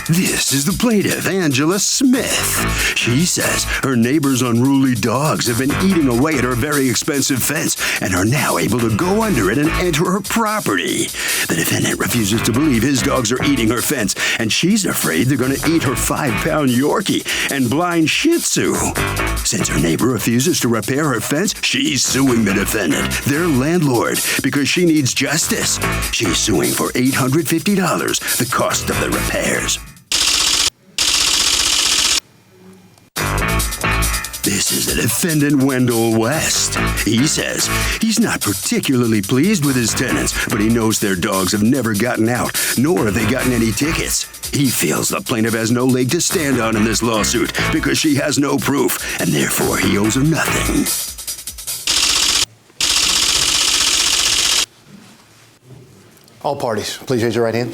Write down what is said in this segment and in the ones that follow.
This is the plaintiff, Angela Smith. She says her neighbor's unruly dogs have been eating away at her very expensive fence and are now able to go under it and enter her property. The defendant refuses to believe his dogs are eating her fence, and she's afraid they're going to eat her 5-pound Yorkie and blind Shih Tzu. Since her neighbor refuses to repair her fence, she's suing the defendant, their landlord, because she needs justice. She's suing for $850, the cost of the repairs. This is the defendant, Wendell West. He says he's not particularly pleased with his tenants, but he knows their dogs have never gotten out, nor have they gotten any tickets. He feels the plaintiff has no leg to stand on in this lawsuit because she has no proof, and therefore he owes her nothing. All parties, please raise your right hand.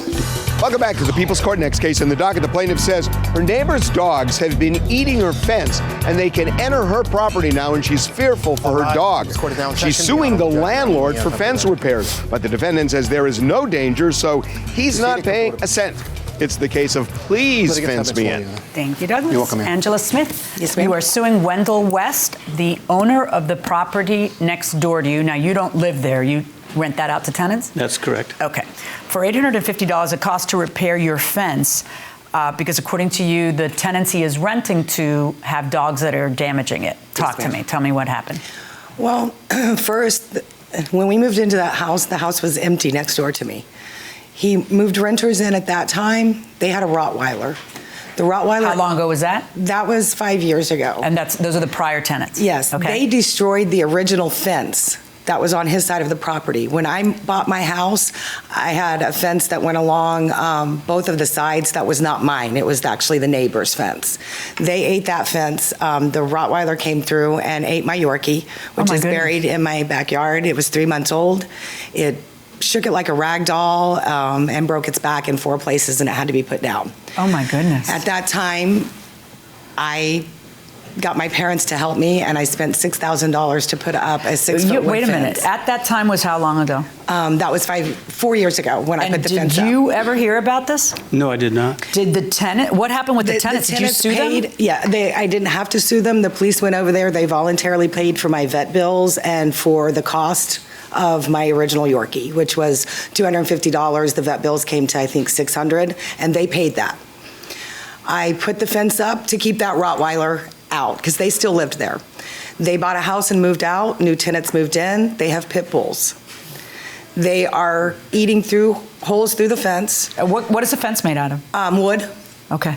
Welcome back to the People's Court. Next case in the docket, the plaintiff says her neighbor's dogs have been eating her fence and they can enter her property now, and she's fearful for her dog. She's suing the landlord for fence repairs, but the defendant says there is no danger, so he's not paying a cent. It's the case of Please Fence Me In. Thank you, Douglas. You're welcome, ma'am. Angela Smith. Yes, ma'am. You are suing Wendell West, the owner of the property next door to you. Now, you don't live there. You rent that out to tenants? That's correct. Okay. For $850, it costs to repair your fence because according to you, the tenants he is renting to have dogs that are damaging it. Talk to me. Tell me what happened. Well, first, when we moved into that house, the house was empty next door to me. He moved renters in at that time. They had a Rottweiler. The Rottweiler. How long ago was that? That was 5 years ago. And those are the prior tenants? Yes. Okay. They destroyed the original fence that was on his side of the property. When I bought my house, I had a fence that went along both of the sides that was not mine. It was actually the neighbor's fence. They ate that fence. The Rottweiler came through and ate my Yorkie, which is buried in my backyard. It was 3 months old. It shook it like a rag doll and broke its back in 4 places, and it had to be put down. Oh my goodness. At that time, I got my parents to help me, and I spent $6,000 to put up a 6-foot wood Wait a fence. minute. At that time was how long ago? That was 4 years ago when I put the fence up. Did you ever hear about this? No, I did not. Did the tenant, what happened with the tenants? Did you sue them? Yeah, I didn't have to sue them. The police went over there. They voluntarily paid for my vet bills and for the cost of my original Yorkie, which was $250. The vet bills came to, I think, $600, and they paid that. I put the fence up to keep that Rottweiler out because they still lived there. They bought a house and moved out. New tenants moved in. They have pit bulls. They are eating through holes through the fence. What is the fence made out of? Wood. Okay.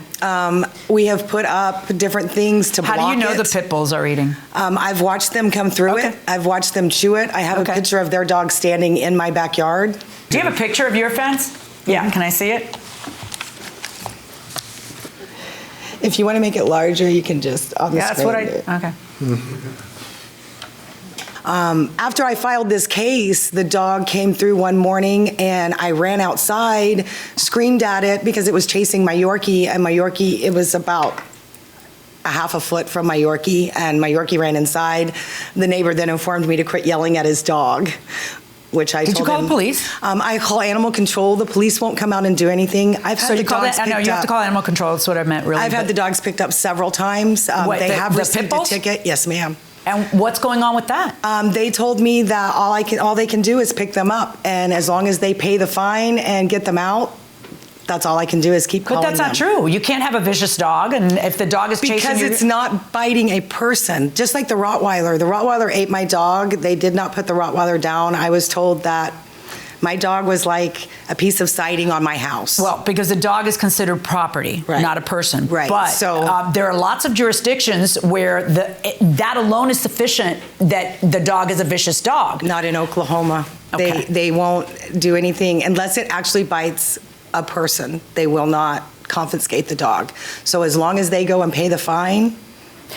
We have put up different things to block it. How do you know the pit bulls are eating? I've watched them come through it. I've watched them chew it. I have a picture of their dog standing in my backyard. Do you have a picture of your fence? Yeah, can I see it? If you want to make it larger, you can just on the screen. That's what okay. After I filed this case, the dog came through one morning and I ran outside, screamed at it because it was chasing my Yorkie, and my Yorkie, it was about a half a foot from my Yorkie, and my Yorkie ran inside. The neighbor then informed me to quit yelling at his dog, which I told him. Did you call the police? I call animal control. The police won't come out and do anything. I've had the dogs picked up. I know, you have to call animal control. That's what I meant, really. I've had the dogs picked up several times. They have received a ticket. Yes, ma'am. And what's going on with that? They told me that all they can do is pick them up, and as long as they pay the fine and get them out, that's all I can do is keep calling them. But that's not true. You can't have a vicious dog, and if the dog is chasing you... Because it's not biting a person, just like the Rottweiler. The Rottweiler ate my dog. They did not put the Rottweiler down. I was told that my dog was like a piece of siding on my house. Well, because the dog is considered property, not a person. Right. But there are lots of jurisdictions where that alone is sufficient that the dog is a vicious dog. Not in Oklahoma. Okay. They won't do anything unless it actually bites a person. They will not confiscate the dog. So as long as they go and pay the fine,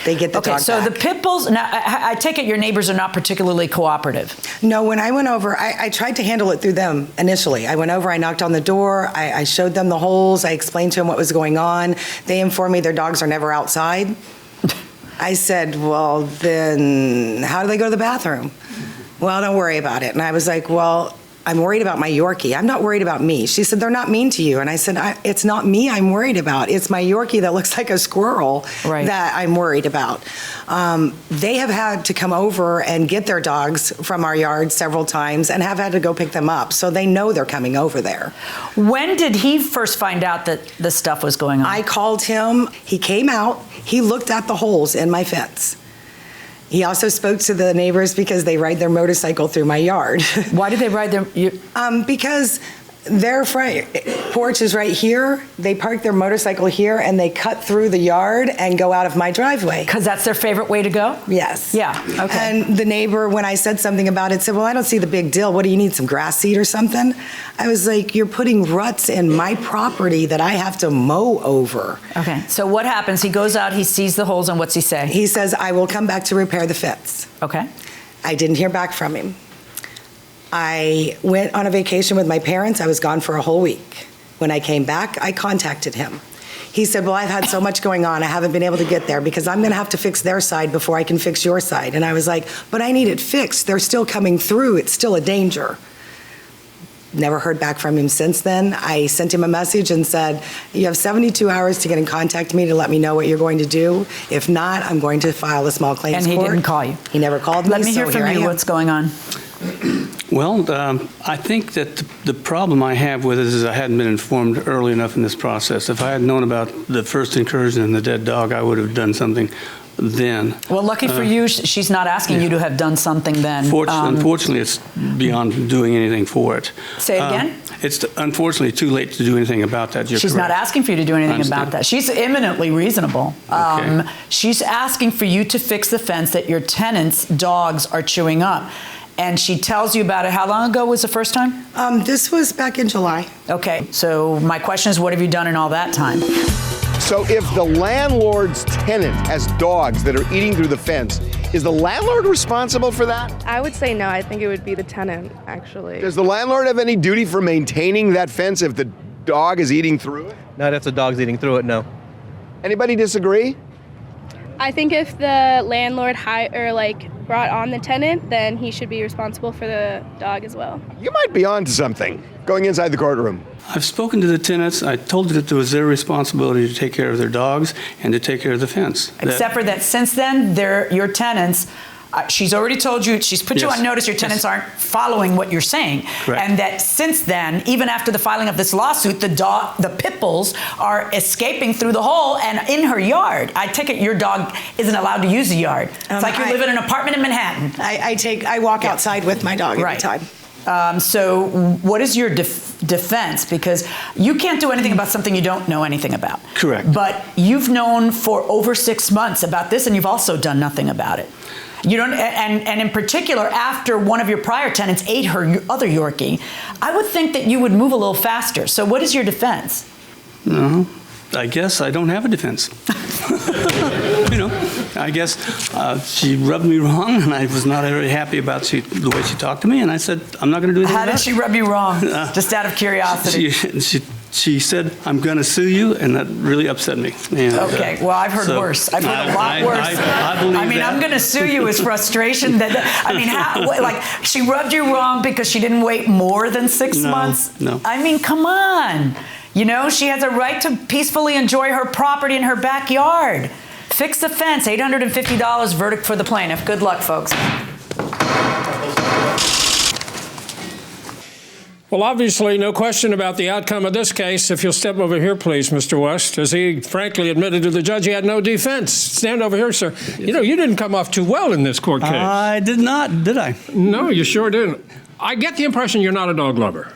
they get the dog back. Okay, so the pit bulls, now I take it your neighbors are not particularly cooperative. No, when I went over, I tried to handle it through them initially. I went over, I knocked on the door, I showed them the holes, I explained to them what was going on. They informed me their dogs are never outside. I said, well, then how do they go to the bathroom? Well, don't worry about it. And I was like, well, I'm worried about my Yorkie. I'm not worried about me. She said, they're not mean to you. And I said, it's not me I'm worried about. It's my Yorkie that looks like a squirrel that I'm worried about. They have had to come over and get their dogs from our yard several times and have had to go pick them up. So they know they're coming over there. When did he first find out that this stuff was going on? I called him. He came out. He looked at the holes in my fence. He also spoke to the neighbors because they ride their motorcycle through my yard. Why did they ride their... Because their front porch is right here. They park their motorcycle here and they cut through the yard and go out of my driveway. Because that's their favorite way to go? Yes. Yeah, okay. And the neighbor, when I said something about it, said, well, I don't see the big deal. What do you need, some grass seed or something? I was like, you're putting ruts in my property that I have to mow over. Okay, so what happens? He goes out, he sees the holes, and what's he say? He says, I will come back to repair the fence. Okay. I didn't hear back from him. I went on a vacation with my parents. I was gone for a whole week. When I came back, I contacted him. He said, well, I've had so much going on, I haven't been able to get there because I'm going to have to fix their side before I can fix your side. And I was like, but I need it fixed. They're still coming through. It's still a danger. Never heard back from him since then. I sent him a message and said, you have 72 hours to get in contact with me to let me know what you're going to do. If not, I'm going to file a small claims court. And he didn't call you? He never called me. Let me hear from you. What's going on? Well, I think that the problem I have with it is I hadn't been informed early enough in this process. If I had known about the first incursion in the dead dog, I would have done something then. Well, lucky for you, she's not asking you to have done something then. Unfortunately, it's beyond doing anything for it. Say it again? It's unfortunately too late to do anything about that. She's not asking for you to do anything about that. She's eminently reasonable. Okay. She's asking for you to fix the fence that your tenants' dogs are chewing up. And she tells you about it. How long ago was the first time? This was back in July. Okay, so my question is, what have you done in all that time? So if the landlord's tenant has dogs that are eating through the fence, is the landlord responsible for that? I would say no. I think it would be the tenant, actually. Does the landlord have any duty for maintaining that fence if the dog is eating through it? Not if the dog's eating through it, no. Anybody disagree? I think if the landlord brought on the tenant, then he should be responsible for the dog as well. You might be on to something going inside the courtroom. I've spoken to the tenants. I told them that it was their responsibility to take care of their dogs and to take care of the fence. Except for that since then, they're your tenants. She's already told you, she's put you on notice your tenants aren't following what you're saying. Correct. And that since then, even after the filing of this lawsuit, the pit bulls are escaping through the hole and in her yard. I take it your dog isn't allowed to use the yard. It's like you live in an apartment in Manhattan. I walk outside with my dog every time. So what is your defense? Because you can't do anything about something you don't know anything about. Correct. But you've known for over 6 months about this, and you've also done nothing about it. You don't, and in particular, after one of your prior tenants ate her other Yorkie, I would think that you would move a little faster. So what is your defense? No, I guess I don't have a defense. I guess she rubbed me wrong, and I was not very happy about the way she talked to me, and I said, I'm not going to do anything about it. How did she rub you wrong? Just out of curiosity. She said, I'm going to sue you, and that really upset me. And, okay, well, I've heard worse. I've heard a lot worse. I believe that. I'm going to sue you is frustration. She rubbed you wrong because she didn't wait more than 6 months? No. I mean, come on. She has a right to peacefully enjoy her property in her backyard. Fix the fence, $850, verdict for the plaintiff. Good luck, folks. Well, obviously, no question about the outcome of this case. If you'll step over here, please, Mr. West, as he frankly admitted to the judge he had no defense. Stand over here, sir. You didn't come off too well in this court case. I did not, did I? No, you sure didn't. I get the impression you're not a dog lover.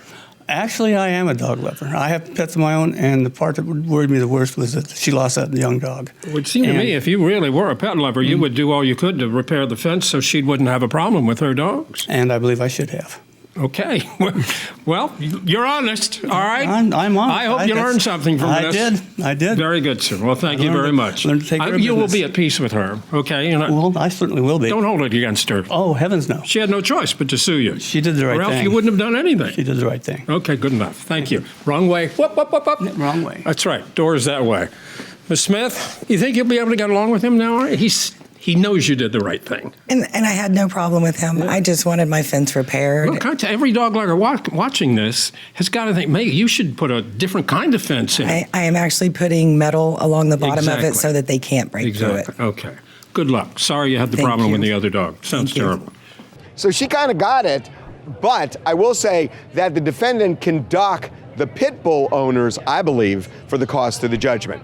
Actually, I am a dog lover. I have pets of my own, and the part that worried me the worst was that she lost that young dog. It would seem to me if you really were a pet lover, you would do all you could to repair the fence so she wouldn't have a problem with her dogs. And I believe I should have. Okay. Well, you're honest, all right? I'm honest. I hope you learned something from this. I did. Very good, sir. Well, thank you very much. Learned to take care of You will business. be at peace with her, okay? Well, I certainly will be. Don't hold it against her. Oh, heavens no. She had no choice but to sue you. She did the right thing. Or else you wouldn't have done anything. She did the right thing. Okay, good enough. Thank you. Wrong way. Whoop, whoop, whoop, whoop. Wrong way. That's right. Doors that way. Ms. Smith, you think you'll be able to get along with him now? He knows you did the right thing. And I had no problem with him. I just wanted my fence repaired. Look, every dog lawyer watching this has got to think, maybe you should put a different kind of fence in. I am actually putting metal along the bottom of it so that they can't break through it. Okay. Good luck. Sorry you had the problem with the other dog. Sounds terrible. So she kind of got it, but I will say that the defendant can dock the pit bull owners, I believe, for the cost of the judgment.